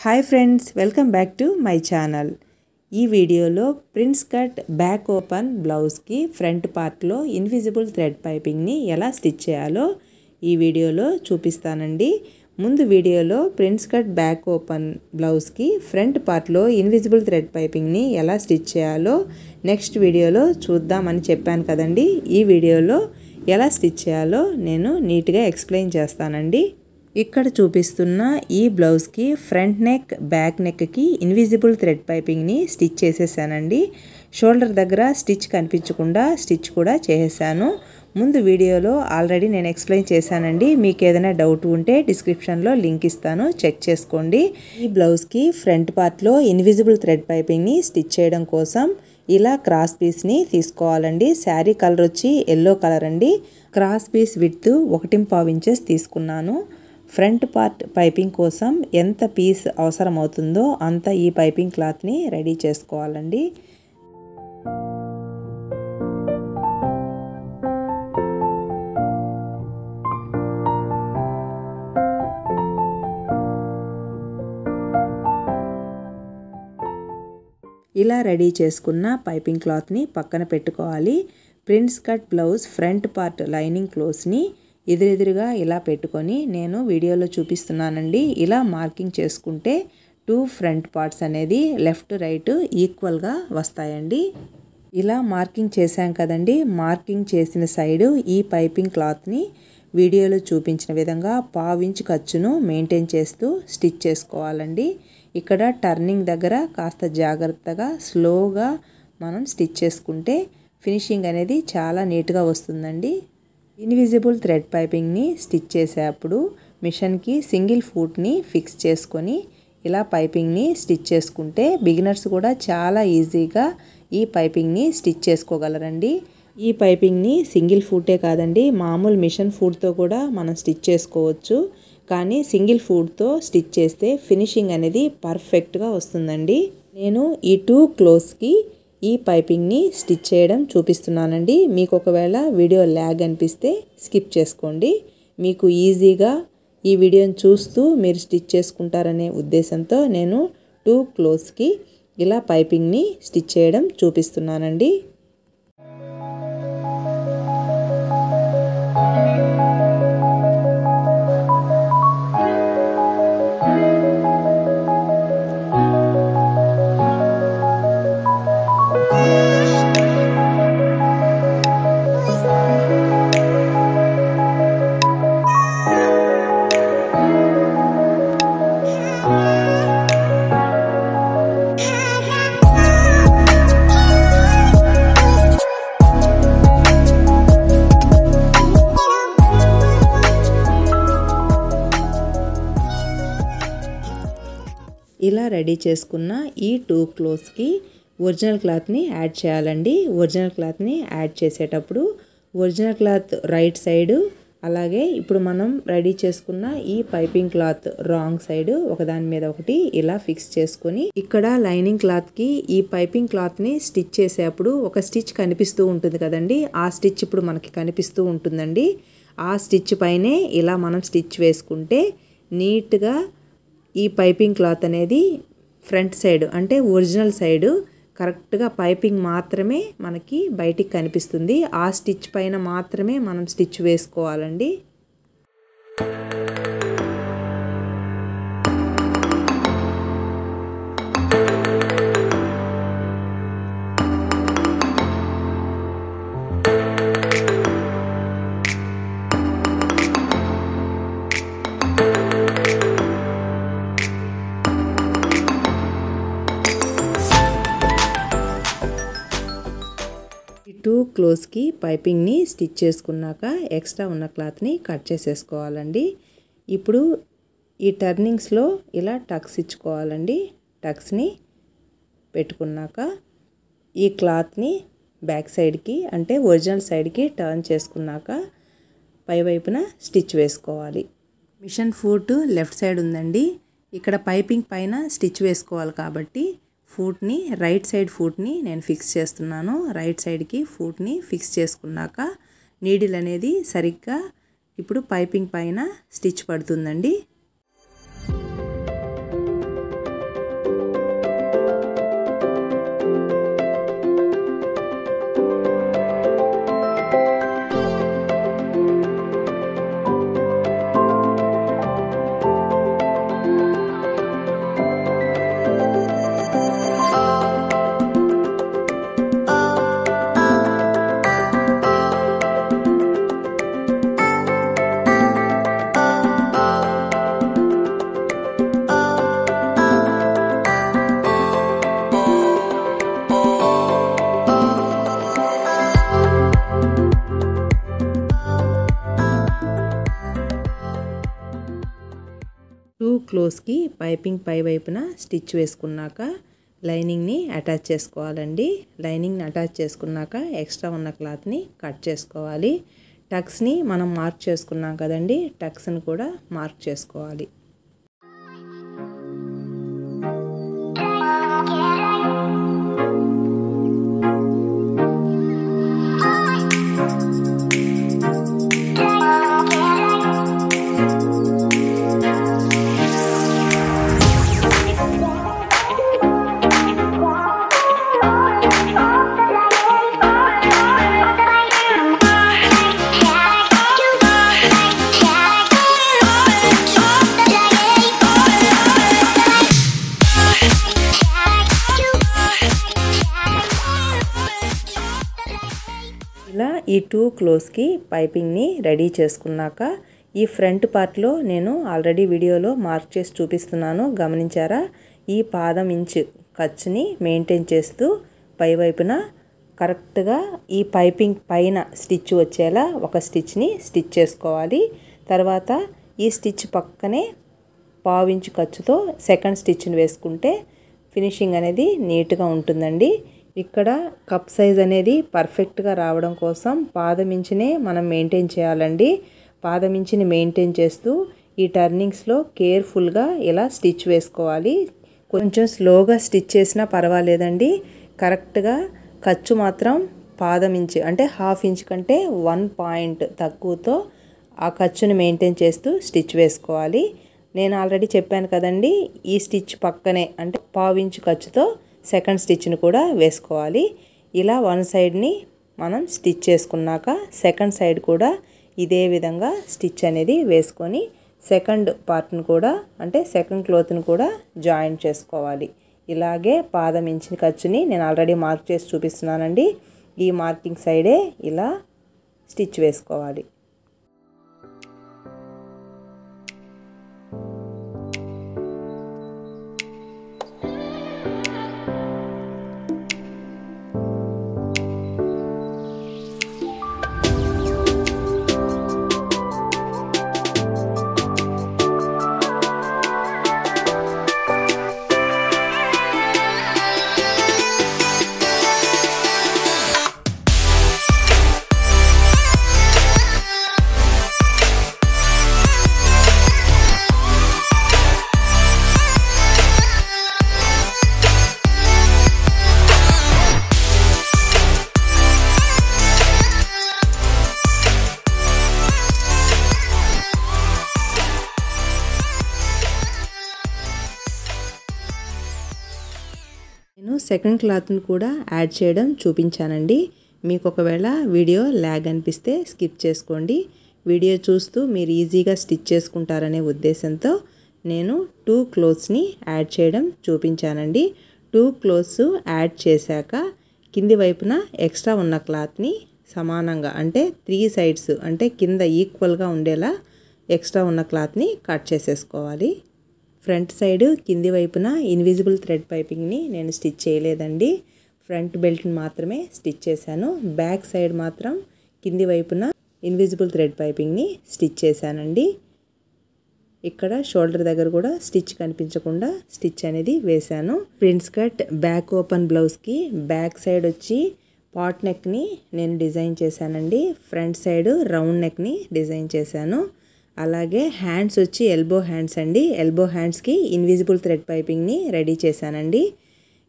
Hi friends, welcome back to my channel. ఈ వీడియోలో prince cut back open బ్లౌజ్కి front పార్ట్లో ఇన్విజిబుల్ థ్రెడ్ పైపింగ్ని ఎలా స్టిచ్ చేయాలో ఈ వీడియోలో చూపిస్తానండి. ముందు వీడియోలో ప్రిన్స్ కట్ బ్యాక్ ఓపెన్ బ్లౌజ్కి ఫ్రంట్ పార్ట్లో ఇన్విజిబుల్ థ్రెడ్ పైపింగ్ని ఎలా స్టిచ్ చేయాలో నెక్స్ట్ వీడియోలో చూద్దామని చెప్పాను కదండి. ఈ వీడియోలో ఎలా స్టిచ్ చేయాలో నేను నీట్గా ఎక్స్ప్లెయిన్ చేస్తానండి. ఇక్కడ చూపిస్తున్న ఈ బ్లౌజ్కి ఫ్రంట్ నెక్ బ్యాక్ నెక్కి ఇన్విజిబుల్ థ్రెడ్ పైపింగ్ని స్టిచ్ చేసేసానండి. షోల్డర్ దగ్గర స్టిచ్ కనిపించకుండా స్టిచ్ కూడా చేసేసాను. ముందు వీడియోలో ఆల్రెడీ నేను ఎక్స్ప్లెయిన్ చేశానండి. మీకు ఏదైనా డౌట్ ఉంటే డిస్క్రిప్షన్లో లింక్ ఇస్తాను, చెక్ చేసుకోండి. ఈ బ్లౌజ్కి ఫ్రంట్ పార్ట్లో ఇన్విజిబుల్ థ్రెడ్ పైపింగ్ని స్టిచ్ చేయడం కోసం ఇలా క్రాస్ పీస్ని తీసుకోవాలండి. శారీ కలర్ వచ్చి ఎల్లో కలర్ అండి. క్రాస్ పీస్ విడ్త్ 1.5 ఇంచెస్ తీసుకున్నాను. ఫ్రంట్ పార్ట్ పైపింగ్ కోసం ఎంత పీస్ అవసరం అవుతుందో అంత ఈ పైపింగ్ క్లాత్ని రెడీ చేసుకోవాలండి. ఇలా రెడీ చేసుకున్న పైపింగ్ క్లాత్ని పక్కన పెట్టుకోవాలి. Prince cut blouse front part lining క్లోత్ని ఎదురెదురుగా ఇలా పెట్టుకొని నేను వీడియోలో చూపిస్తున్నానండి. ఇలా మార్కింగ్ చేసుకుంటే 2 ఫ్రంట్ పార్ట్స్ అనేది లెఫ్ట్ రైట్ ఈక్వల్గా వస్తాయండి. ఇలా మార్కింగ్ చేశాం కదండి. మార్కింగ్ చేసిన సైడు ఈ పైపింగ్ క్లాత్ని వీడియోలో చూపించిన విధంగా 1/2 ఇంచ్ ఖర్చును మెయింటైన్ చేస్తూ స్టిచ్ చేసుకోవాలండి. ఇక్కడ టర్నింగ్ దగ్గర కాస్త జాగ్రత్తగా స్లోగా మనం స్టిచ్ చేసుకుంటే ఫినిషింగ్ అనేది చాలా నీట్గా వస్తుందండి. ఇన్విజిబుల్ థ్రెడ్ పైపింగ్ని స్టిచ్ చేసేటప్పుడు మిషన్కి సింగిల్ ఫూట్ని ఫిక్స్ చేసుకొని ఇలా పైపింగ్ని స్టిచ్ చేసుకుంటే బిగినర్స్ కూడా చాలా ఈజీగా ఈ పైపింగ్ని స్టిచ్ చేసుకోగలరండి. ఈ పైపింగ్ని సింగిల్ ఫూటే కాదండి, మామూలు మిషన్ ఫూట్తో కూడా మనం స్టిచ్ చేసుకోవచ్చు. కానీ సింగిల్ ఫూట్తో స్టిచ్ చేస్తే ఫినిషింగ్ అనేది పర్ఫెక్ట్గా వస్తుందండి. నేను ఈ 2 క్లోత్స్కి ఈ పైపింగ్ని స్టిచ్ చేయడం చూపిస్తున్నానండి. మీకు ఒకవేళ వీడియో ల్యాగ్ అనిపిస్తే స్కిప్ చేసుకోండి. మీకు ఈజీగా ఈ వీడియోని చూస్తూ మీరు స్టిచ్ చేసుకుంటారనే ఉద్దేశంతో నేను 2 క్లోత్స్కి ఇలా పైపింగ్ని స్టిచ్ చేయడం చూపిస్తున్నానండి. ఇలా రెడీ చేసుకున్న ఈ 2 క్లోత్స్కి ఒరిజినల్ క్లాత్ని యాడ్ చేయాలండి. ఒరిజినల్ క్లాత్ని యాడ్ చేసేటప్పుడు ఒరిజినల్ క్లాత్ రైట్ సైడు, అలాగే ఇప్పుడు మనం రెడీ చేసుకున్న ఈ పైపింగ్ క్లాత్ రాంగ్ సైడ్ ఒకదాని మీద ఒకటి ఇలా ఫిక్స్ చేసుకొని ఇక్కడ లైనింగ్ క్లాత్కి ఈ పైపింగ్ క్లాత్ని స్టిచ్ చేసేటప్పుడు ఒక స్టిచ్ కనిపిస్తూ ఉంటుంది కదండి. ఆ స్టిచ్ ఇప్పుడు మనకి కనిపిస్తూ ఉంటుందండి. ఆ స్టిచ్ పైనే ఇలా మనం స్టిచ్ వేసుకుంటే నీట్గా ఈ పైపింగ్ క్లాత్ అనేది ఫ్రంట్ సైడ్ అంటే ఒరిజినల్ సైడు కరెక్ట్గా పైపింగ్ మాత్రమే మనకి బయటికి కనిపిస్తుంది. ఆ స్టిచ్ పైన మాత్రమే మనం స్టిచ్ వేసుకోవాలండి. ఈ 2 క్లోత్స్కి పైపింగ్ని స్టిచ్ చేసుకున్నాక ఎక్స్ట్రా ఉన్న క్లాత్ని కట్ చేసేసుకోవాలండి. ఇప్పుడు ఈ టర్నింగ్స్లో ఇలా టక్స్ ఇచ్చుకోవాలండి. టక్స్ని పెట్టుకున్నాక ఈ క్లాత్ని బ్యాక్ సైడ్కి అంటే ఒరిజినల్ సైడ్కి టర్న్ చేసుకున్నాక పైవైపున స్టిచ్ వేసుకోవాలి. మిషన్ ఫూట్ లెఫ్ట్ సైడ్ ఉందండి. ఇక్కడ పైపింగ్ పైన స్టిచ్ వేసుకోవాలి కాబట్టి ఫూట్ని రైట్ సైడ్ ఫూట్ని నేను ఫిక్స్ చేస్తున్నాను. రైట్ సైడ్కి ఫూట్ని ఫిక్స్ చేసుకున్నాక నీడిల్ అనేది సరిగ్గా ఇప్పుడు పైపింగ్ పైన స్టిచ్ పడుతుందండి. క్లోజ్కి పైపింగ్ పై వైపున స్టిచ్ వేసుకున్నాక లైనింగ్ని అటాచ్ చేసుకోవాలండి. లైనింగ్ని అటాచ్ చేసుకున్నాక ఎక్స్ట్రా ఉన్న క్లాత్ని కట్ చేసుకోవాలి. టక్స్ని మనం మార్క్ చేసుకున్నాం కదండి, టక్స్ని కూడా మార్క్ చేసుకోవాలి. ఇలా ఈ 2 క్లోజ్కి పైపింగ్ని రెడీ చేసుకున్నాక ఈ ఫ్రంట్ పార్ట్లో నేను ఆల్రెడీ వీడియోలో మార్క్ చేసి చూపిస్తున్నాను, గమనించారా? ఈ పాదం ఇంచు ఖర్చుని మెయింటైన్ చేస్తూ పై వైపున కరెక్ట్గా ఈ పైపింగ్ పైన స్టిచ్ వచ్చేలా ఒక స్టిచ్ని స్టిచ్ చేసుకోవాలి. తర్వాత ఈ స్టిచ్ పక్కనే పావించు ఖర్చుతో సెకండ్ స్టిచ్ని వేసుకుంటే ఫినిషింగ్ అనేది నీట్గా ఉంటుందండి. ఇక్కడ కప్ సైజ్ అనేది పర్ఫెక్ట్గా రావడం కోసం పాదమించినే మనం మెయింటైన్ చేయాలండి. పాదమించిని మెయింటైన్ చేస్తూ ఈ టర్నింగ్స్లో కేర్ఫుల్గా ఇలా స్టిచ్ వేసుకోవాలి. కొంచెం స్లోగా స్టిచ్ చేసినా పర్వాలేదండి. కరెక్ట్గా ఖర్చు మాత్రం పాదమించి అంటే హాఫ్ ఇంచ్ కంటే 1 పాయింట్ తక్కువతో ఆ ఖర్చుని మెయింటైన్ చేస్తూ స్టిచ్ వేసుకోవాలి. నేను ఆల్రెడీ చెప్పాను కదండి, ఈ స్టిచ్ పక్కనే అంటే పావించు ఖర్చుతో సెకండ్ స్టిచ్ని కూడా వేసుకోవాలి. ఇలా వన్ సైడ్ని మనం స్టిచ్ చేసుకున్నాక సెకండ్ సైడ్ కూడా ఇదే విధంగా స్టిచ్ అనేది వేసుకొని సెకండ్ పార్ట్ని కూడా అంటే సెకండ్ క్లోత్ని కూడా జాయిన్ చేసుకోవాలి. ఇలాగే పాదం ఇంచిన ఖర్చుని నేను ఆల్రెడీ మార్క్ చేసి చూపిస్తున్నానండి. ఈ మార్కింగ్ సైడే ఇలా స్టిచ్ వేసుకోవాలి. నేను సెకండ్ క్లాత్ని కూడా యాడ్ చేయడం చూపించానండి. మీకు ఒకవేళ వీడియో ల్యాగ్ అనిపిస్తే స్కిప్ చేసుకోండి. వీడియో చూస్తూ మీరు ఈజీగా స్టిచ్ చేసుకుంటారనే ఉద్దేశంతో నేను 2 క్లోత్స్ని యాడ్ చేయడం చూపించానండి. 2 క్లోత్స్ యాడ్ చేశాక కింది వైపున ఎక్స్ట్రా ఉన్న క్లాత్ని సమానంగా అంటే 3 సైడ్స్ అంటే కింద ఈక్వల్గా ఉండేలా ఎక్స్ట్రా ఉన్న క్లాత్ని కట్ చేసేసుకోవాలి. ఫ్రంట్ సైడ్ కింది వైపున ఇన్విజిబుల్ థ్రెడ్ పైపింగ్ని నేను స్టిచ్ చేయలేదండి. ఫ్రంట్ బెల్ట్ని మాత్రమే స్టిచ్ చేశాను. బ్యాక్ సైడ్ మాత్రం కింది వైపున ఇన్విజిబుల్ థ్రెడ్ పైపింగ్ని స్టిచ్ చేశానండి. ఇక్కడ షోల్డర్ దగ్గర కూడా స్టిచ్ కనిపించకుండా స్టిచ్ అనేది వేశాను. ప్రిన్స్ కట్ బ్యాక్ ఓపెన్ బ్లౌజ్కి బ్యాక్ సైడ్ వచ్చి పాట్ నెక్ని నేను డిజైన్ చేశానండి. ఫ్రంట్ సైడ్ రౌండ్ నెక్ని డిజైన్ చేశాను. అలాగే హ్యాండ్స్ వచ్చి ఎల్బో హ్యాండ్స్ అండి. ఎల్బో హ్యాండ్స్కి ఇన్విజిబుల్ థ్రెడ్ పైపింగ్ని రెడీ చేశానండి.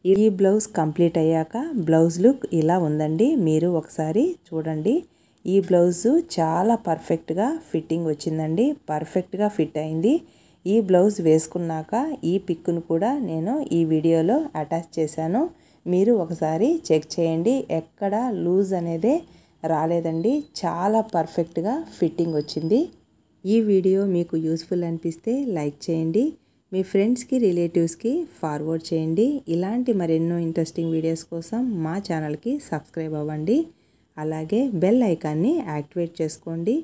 ఈ బ్లౌజ్ కంప్లీట్ అయ్యాక బ్లౌజ్ లుక్ ఇలా ఉందండి. మీరు ఒకసారి చూడండి. ఈ బ్లౌజు చాలా పర్ఫెక్ట్గా ఫిట్టింగ్ వచ్చిందండి. పర్ఫెక్ట్గా ఫిట్ అయింది. ఈ బ్లౌజ్ వేసుకున్నాక ఈ పిక్ను కూడా నేను ఈ వీడియోలో అటాచ్ చేశాను. మీరు ఒకసారి చెక్ చేయండి. ఎక్కడ లూజ్ అనేదే రాలేదండి. చాలా పర్ఫెక్ట్గా ఫిట్టింగ్ వచ్చింది. ఈ వీడియో మీకు యూస్ఫుల్ అనిపిస్తే లైక్ చేయండి. మీ ఫ్రెండ్స్కి రిలేటివ్స్కి ఫార్వర్డ్ చేయండి. ఇలాంటి మరెన్నో ఇంట్రెస్టింగ్ వీడియోస్ కోసం మా ఛానల్కి సబ్స్క్రైబ్ అవ్వండి. అలాగే బెల్ ఐకాన్ని యాక్టివేట్ చేసుకోండి.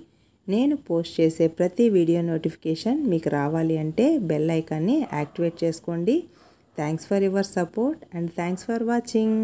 నేను పోస్ట్ చేసే ప్రతి వీడియో నోటిఫికేషన్ మీకు రావాలి అంటే బెల్ ఐకాన్ని యాక్టివేట్ చేసుకోండి. Thanks for your support and thanks for watching.